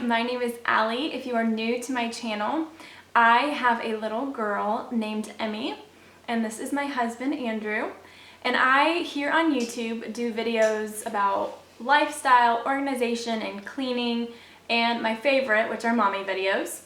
my name is Allie. If you are new to my channel, I have a little girl named Emmy, and this is my husband, Andrew. And I, here on YouTube, do videos about lifestyle, organization, and cleaning, and my favorite, which are mommy videos.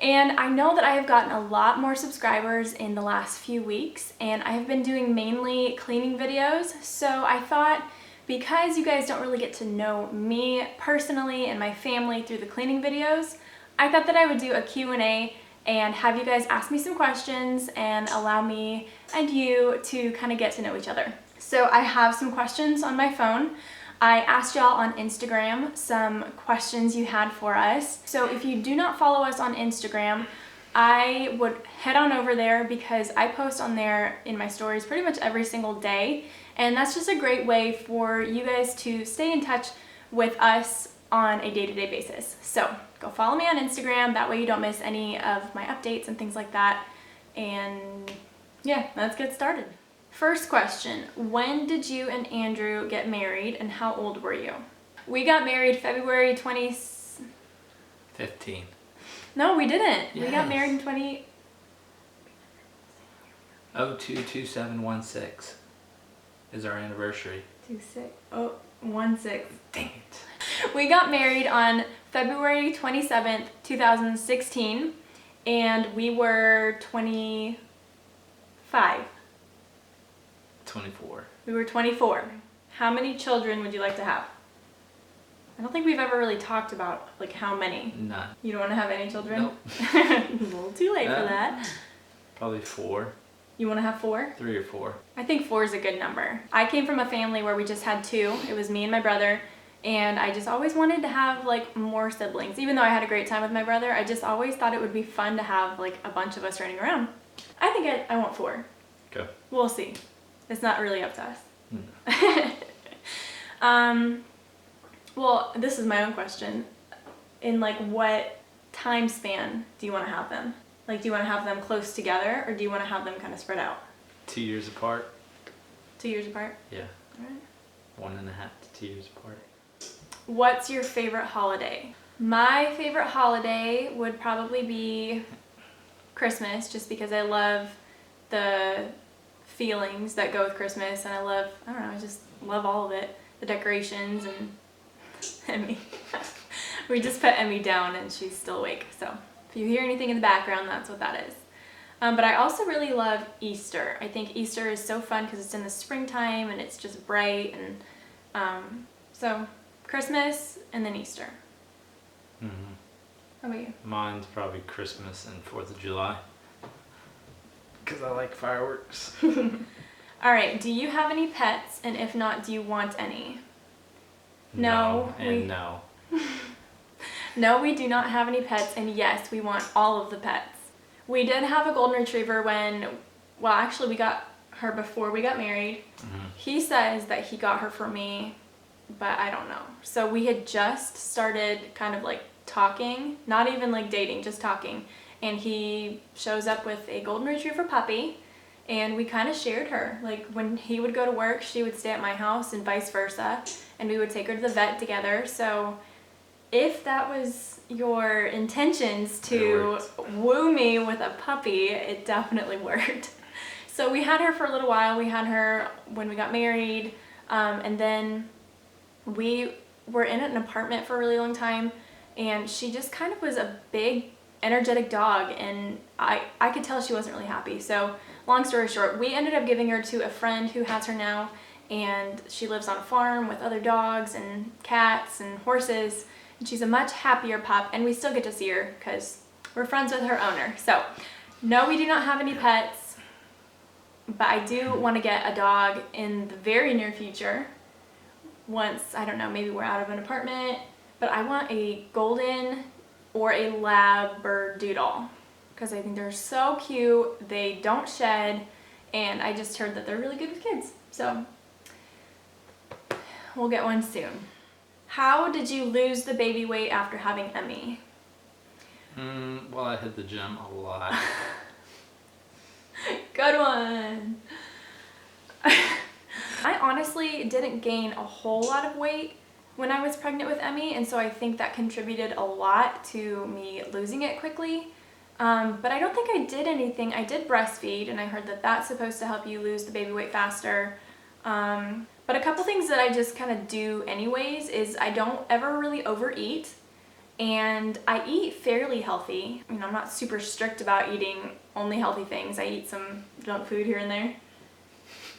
And I know that I have gotten a lot more subscribers in the last few weeks, and I have been doing mainly cleaning videos, so I thought, because you guys don't really get to know me personally and my family through the cleaning videos, I thought that I would do a Q&A and have you guys ask me some questions and allow me and you to kind of get to know each other. So I have some questions on my phone. I asked y'all on Instagram some questions you had for us. So if you do not follow us on Instagram, I would head on over there because I post on there in my stories pretty much every single day. And that's just a great way for you guys to stay in touch with us on a day-to-day basis. So go follow me on Instagram. That way you don't miss any of my updates and things like that. And yeah, let's get started. First question, when did you and Andrew get married and how old were you? We got married February 15. No, we didn't. Yes. We got married in 20... 022716 is our anniversary. 16. Dang it. We got married on February 27th, 2016, and we were 25. 24. We were 24. How many children would you like to have? I don't think we've ever really talked about like how many. None. You don't want to have any children? Nope. A little too late for that. Probably 4. You want to have 4? 3 or 4. I think 4 is a good number. I came from a family where we just had 2. It was me and my brother, and I just always wanted to have like more siblings. Even though I had a great time with my brother, I just always thought it would be fun to have like a bunch of us running around. I think I want 4. Okay. We'll see. It's not really up to us. No. Well, this is my own question. In like what time span do you want to have them? Like, do you want to have them close together, or do you want to have them kind of spread out? 2 years apart. 2 years apart? Yeah. All right. 1.5 to 2 years apart. What's your favorite holiday? My favorite holiday would probably be Christmas, just because I love the feelings that go with Christmas, and I don't know, I just love all of it. The decorations and Emmy. We just put Emmy down and she's still awake, so if you hear anything in the background, that's what that is. But I also really love Easter. I think Easter is so fun because it's in the springtime and it's just bright, and so Christmas and then Easter. Mm-hmm. How about you? Mine's probably Christmas and 4th of July. Because I like fireworks. All right, do you have any pets? And if not, do you want any? No. No. No, we do not have any pets, and yes, we want all of the pets. We did have a golden retriever well, actually we got her before we got married. Mm-hmm. He says that he got her for me, but I don't know. So we had just started kind of like talking, not even like dating, just talking. And he shows up with a golden retriever puppy, and we kind of shared her. Like when he would go to work, she would stay at my house and vice versa, and we would take her to the vet together. So if that was your intentions to woo me with a puppy, it definitely worked. So we had her for a little while. We had her when we got married, and then we were in an apartment for a really long time, and she just kind of was a big, energetic dog, and I could tell she wasn't really happy. So long story short, we ended up giving her to a friend who has her now, and she lives on a farm with other dogs and cats and horses, and she's a much happier pup, and we still get to see her because we're friends with her owner. So no, we do not have any pets, but I do want to get a dog in the very near future. Once, I don't know, maybe we're out of an apartment, but I want a golden or a labradoodle because I think they're so cute. They don't shed, and I just heard that they're really good with kids. So we'll get one soon. How did you lose the baby weight after having Emmy? Well, I hit the gym a lot. Good one. I honestly didn't gain a whole lot of weight when I was pregnant with Emmy, and so I think that contributed a lot to me losing it quickly. But I don't think I did anything. I did breastfeed, and I heard that that's supposed to help you lose the baby weight faster. But a couple things that I just kind of do anyways is I don't ever really overeat, and I eat fairly healthy. I mean, I'm not super strict about eating only healthy things. I eat some junk food here and there.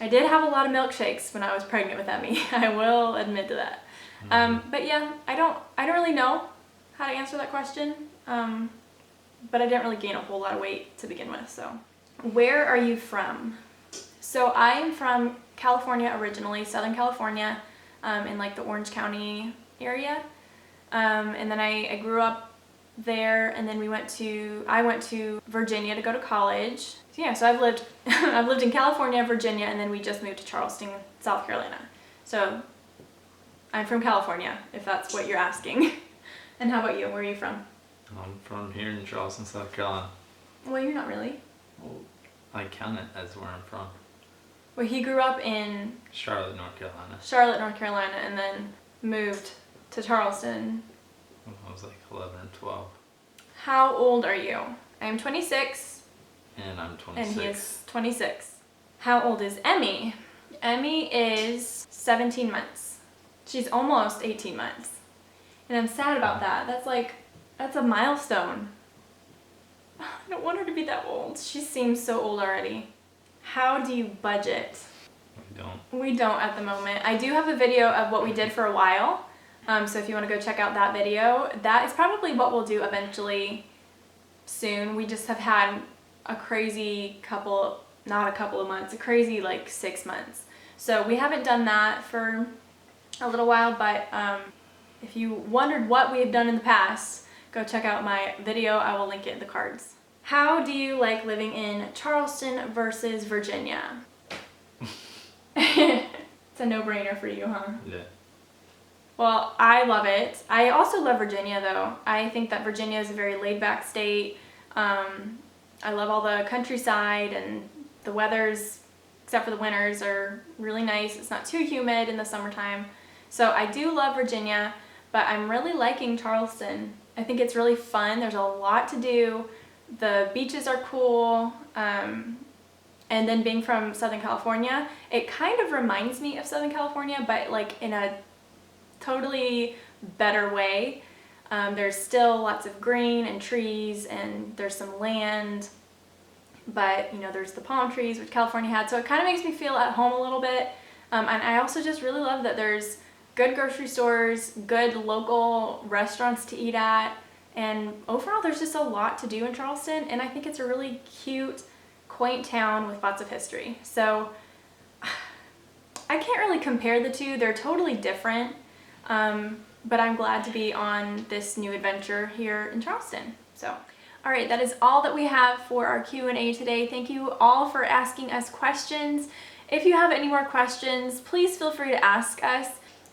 I did have a lot of milkshakes when I was pregnant with Emmy. I will admit to that. But yeah, I don't really know how to answer that question. But I didn't really gain a whole lot of weight to begin with, so. Where are you from? So I am from California originally, Southern California, in like the Orange County area. And then I grew up there, and then I went to Virginia to go to college. So yeah, so I've lived in California, Virginia, and then we just moved to Charleston, South Carolina. So I'm from California, if that's what you're asking. And how about you? Where are you from? I'm from here in Charleston, South Carolina. Well, you're not really. Well, I count it as where I'm from. Well, he grew up in Charlotte, North Carolina. Charlotte, North Carolina, and then moved to Charleston. When I was like 11 or 12. How old are you? I'm 26. And I'm 26. And he is 26. How old is Emmy? Emmy is 17 months. She's almost 18 months. And I'm sad about that. That's a milestone. I don't want her to be that old. She seems so old already. How do you budget? We don't. We don't at the moment. I do have a video of what we did for a while. So if you want to go check out that video, that is probably what we'll do eventually soon. We just have had a crazy a crazy like 6 months. So we haven't done that for a little while, but if you wondered what we have done in the past, go check out my video. I will link it in the cards. How do you like living in Charleston versus Virginia? It's a no-brainer for you, huh? Yeah. Well, I love it. I also love Virginia, though. I think that Virginia is a very laid-back state. I love all the countryside, and the weathers, except for the winters, are really nice. It's not too humid in the summertime. So I do love Virginia, but I'm really liking Charleston. I think it's really fun. There's a lot to do. The beaches are cool. And then being from Southern California, it kind of reminds me of Southern California, but like in a totally better way. There's still lots of green and trees, and there's some land, but you know, there's the palm trees, which California had, so it kind of makes me feel at home a little bit. And I also just really love that there's good grocery stores, good local restaurants to eat at, and overall there's just a lot to do in Charleston, and I think it's a really cute, quaint town with lots of history. So I can't really compare the two. They're totally different. But I'm glad to be on this new adventure here in Charleston. So, all right, that is all that we have for our Q&A today. Thank you all for asking us questions. If you have any more questions, please feel free to ask us.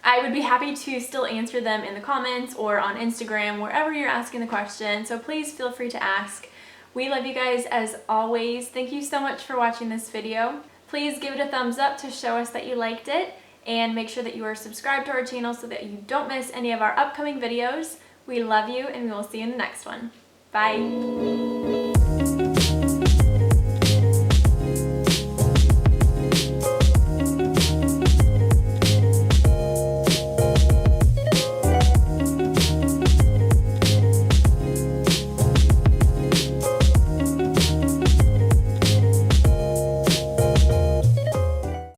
I would be happy to still answer them in the comments or on Instagram, wherever you're asking the question. So please feel free to ask. We love you guys as always. Thank you so much for watching this video. Please give it a thumbs up to show us that you liked it. And make sure that you are subscribed to our channel so that you don't miss any of our upcoming videos. We love you, and we will see you in the next one. Bye!